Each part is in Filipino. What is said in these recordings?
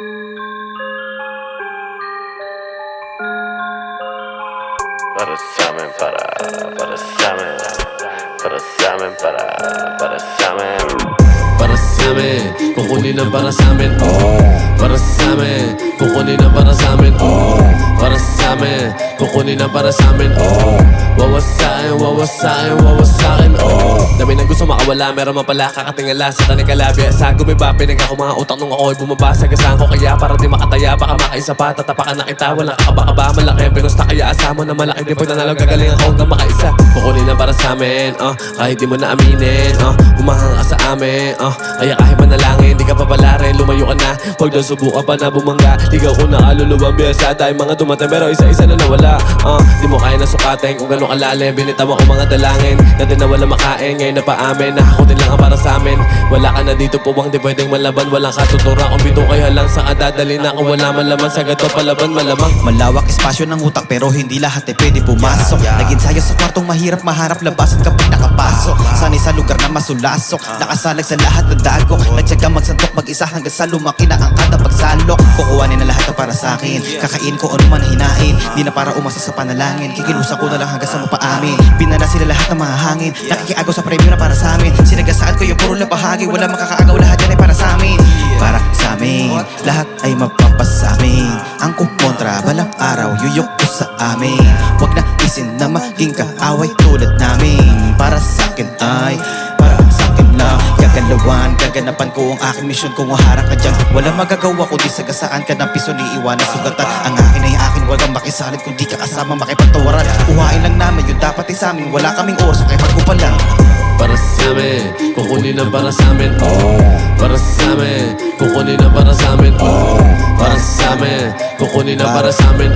Para sa amin, para sa amin, para sa amin, para sa amin. Para sa amin, kukunin ang para sa amin. Para sa amin, kukunin ang para sa amin. Para sa amin, kukunin ang para sa amin. Wawasain, wawasain, wawasain. Dami na gusto makawala, meron man pala kakatingala sa taning kalabya. Sa gumiba, pinag ako mga utak nung ako'y bumabasa. Gasahan ko kaya para di makataya. Baka makaisa pa, tatapakan na kita. Walang kakaba-kaba, malaki ang pinusta. Kaya asamo na malaki din pag nanalo. Gagaling ako hanggang makaisa. Kukunin ang para sa amin, kahit di mo na aminin. Humahang ka sa amin, kaya kahit manalangin, di ka papalarin. Lumayo ka na, huwag na subukan pa na bumangga. Ligaw ko na kaluluwang biyasa. Tayong mga dumating pero isa-isa na nawala. Di mo kaya nasukatin kung gano'ng kalalim. Binitaw ako mga dalangin, dati na wala makain. Ngayon na paamin, nakakutin lang ang para sa amin. Wala ka na dito puwang, di pwedeng malaban. Walang katutura kung bito kayo lang sa kadadali na. Kung wala man laman sa gato palaban malamang. Malawak espasyo ng utak pero hindi lahat ay pwede pumasok. Nag-ensayo sa kwartong mahirap maharap labasan kapag nakapasok. Sanay sa lugar na masulasok, nakasalag sa lahat ng dago. Nagtsaga magsantok mag-isa hanggang sa lumaki na ang kada pagsalok. Kukuhanin na lahat na para sa akin, kakain ko ano man hinain. Di na para umasa sa panalangin, kikilusa ko na lang hanggang sa mapaamin. Pinala sila lahat ng mga hangin, nakikiagaw sa premyo na para sa amin. Sinagasaan ko yung puro na bahagi, wala makakaagaw, lahat yan ay para sa amin. Para sa amin, lahat ay mapapasamin. Ang kumontra, balang araw, yuyok ko sa amin. Huwag na isin na maging kaaway tulad namin. Para sa akin ay, para sa akin lang. Gagalawan, gaganapan ko ang aking misyon. Kung maharap ka dyan, walang magagawa kundi sagasaan ka ng piso ni iwanan sugatan. Ang akin ay akin, walang makisalit kung di ka kasama makipagtawaran. Uhain lang namin yung dapat ay sa amin. Wala kaming oras, kaya pagkupalan. Para sa amin, kukunin ang para sa amin. Para sa amin, kukunin ang para sa amin. Para sa amin, kukunin ang para sa amin.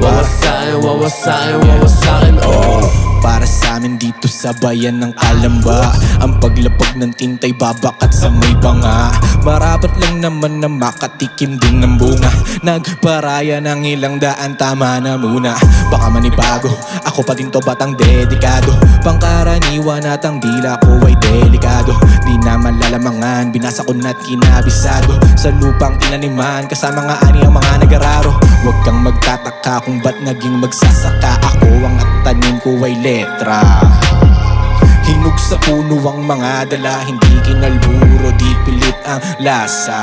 Wawasain, wawasain, wawasain. Para sa amin dito sa bayan ng Kalamba, ang paglapag ng tintay babakat sa may banga. Marapat lang naman na makatikim din ng bunga. Nagparaya ng ilang daan, tama na muna. Baka manibago, ako pa din to batang dedikado. Pangkaraniwan at ang dila ko ay delikado. Di na malalamangan, binasa ko na't kinabisado. Sa lupang tinaniman, kasama nga ani ang mga nagararo. Huwag kang magtataka kung ba't naging magsasaka. Ako ang tanim ko ay letra. Hinog sa puno ang mga dala, hindi kinalburo, di pilit ang lasa.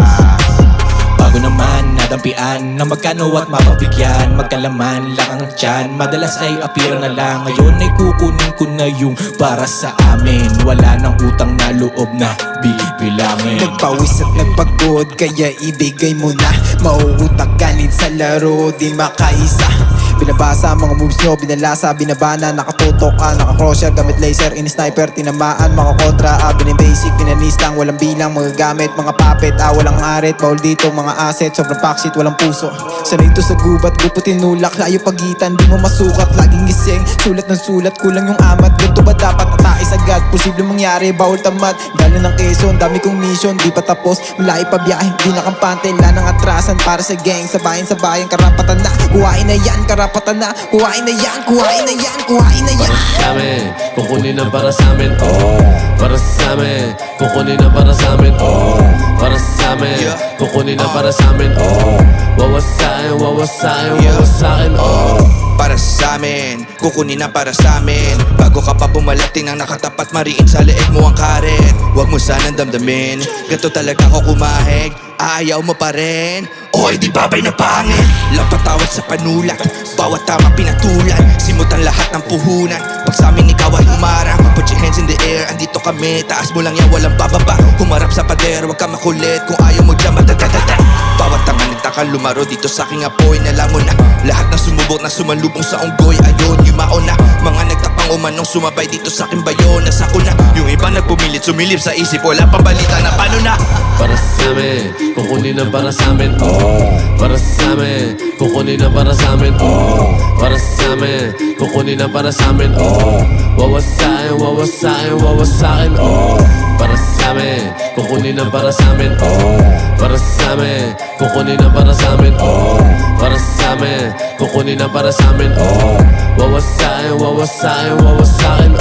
Bago naman nadampian na magkano at mapabigyan. Magkalaman lang ang tiyan, madalas ay appear na lang. Ngayon ay kukunin ko na yung para sa amin. Wala nang utang na loob na bibilangin. Nagpawis at nagpagod, kaya ibigay mo na. Mauutak galit sa laro, di makaisa. Binabasa mga moves nyo, binalasa, binabana. Nakatutok naka-crosser, gamit laser, in-sniper, tinamaan. Mga kontra, binibasic, binanis lang. Walang bilang, mga gamit, mga puppet, walang arit. Bawal dito, mga asset, sobrang backseat, walang puso. Sanay ito sa gubat, grupo tinulak. Layo pagitan, di mo masukat. Laging gising, sulat ng sulat, kulang yung amat. Ganito ba dapat atake agad? Posible mangyari, bawal tamad. Dalo ng Quezon, dami kong mission, di pa tapos. Malayo pa biyahe, di nakampante. Wala nang atrasan para sa gang, sa bayan, karapatan na. Kuhain na yan, karapatan na. Kuhain na yan, kuhain na yan, kuhain na yan. Para sa amin, kukunin ang para sa amin. Para sa amin, kukunin ang para sa amin. Para sa amin, kukunin ang para sa amin. Wawasain, wawasain, wawasain. Para sa amin, kukunin na para sa amin. Bago ka pa pumalating nang nakatapat, mariin sa leeg mo ang karet. Huwag mo sanang damdamin, ganito talaga ako kumahig. Ayaw mo pa rin, oy di babay na pangit. Lapatawad sa panulat, bawat tama pinatulan. Simutan lahat ng puhunan, pag sa amin ikaw ay humarang. Put your hands in the air, andito kami. Taas mo lang yan, walang bababa. Humarap sa pader, huwag ka makulit. Kung ayaw mo dyan, matatatatata. Bawat tanga nagtakang lumaro dito sa aking apoy. Nalamon na, lahat ng sumubok na sumalubong sa unggoy. Ayun, yumaon na, mga nagtapang umanong sumabay dito sa aking bayo. Nasako na, yung iba nagpumilit, sumilip sa isip. Wala pang balita na paano na. Para sa amin, kukunin ang para sa amin. Para sa amin, kukunin ang para sa amin. Para sa amin, kukunin ang para sa amin. Wawasain, wawasain, wawasain. Para sa amin, kukunin ang para sa amin. Para sa amin, kukunin ang para sa amin. Para sa amin, kukunin ang para sa amin. Wawasain, wawasain, wawasain.